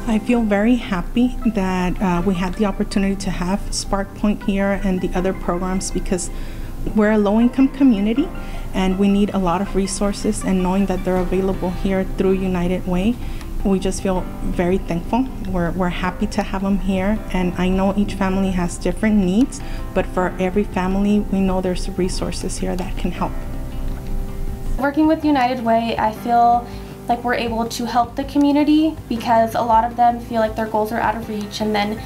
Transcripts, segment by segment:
I feel very happy that we had the opportunity to have Spark Point here and the other programs, because we're a low-income community and we need a lot of resources, and knowing that they're available here through United Way, we just feel very thankful. We're happy to have them here, and I know each family has different needs, but for every family, we know there's resources here that can help. Working with United Way, I feel like we're able to help the community, because a lot of them feel like their goals are out of reach, and then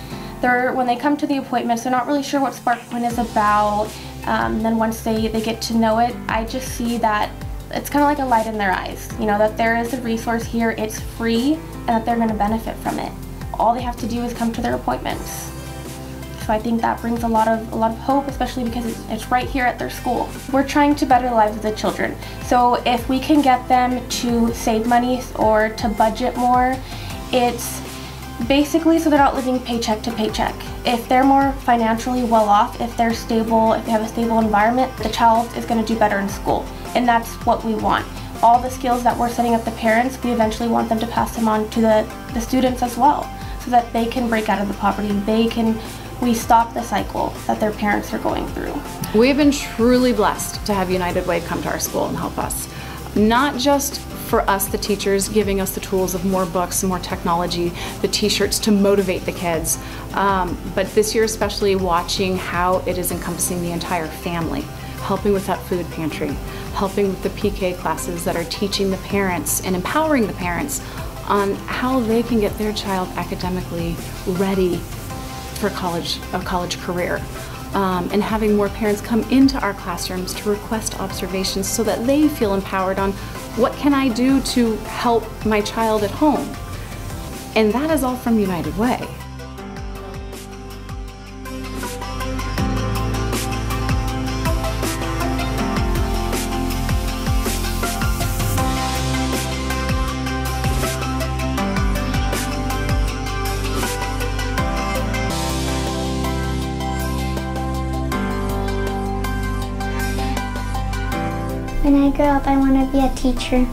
when they come to the appointments, they're not really sure what Spark Point is about. Then once they get to know it, I just see that it's kind of like a light in their eyes, you know, that there is a resource here, it's free, and that they're going to benefit from it. All they have to do is come to their appointments. So I think that brings a lot of hope, especially because it's right here at their school. We're trying to better the lives of the children. So if we can get them to save money or to budget more, it's basically so they're not living paycheck to paycheck. If they're more financially well off, if they're stable, if they have a stable environment, the child is going to do better in school. And that's what we want. All the skills that we're setting up the parents, we eventually want them to pass them on to the students as well, so that they can break out of the poverty. We stop the cycle that their parents are going through. We have been truly blessed to have United Way come to our school and help us. Not just for us, the teachers, giving us the tools of more books, more technology, the t-shirts to motivate the kids, but this year especially watching how it is encompassing the entire family, helping with that food pantry, helping with the PK classes that are teaching the parents and empowering the parents on how they can get their child academically ready for a college career, and having more parents come into our classrooms to request observations so that they feel empowered on what can I do to help my child at home. And that is all from United Way. When I grow up, I want to be a teacher.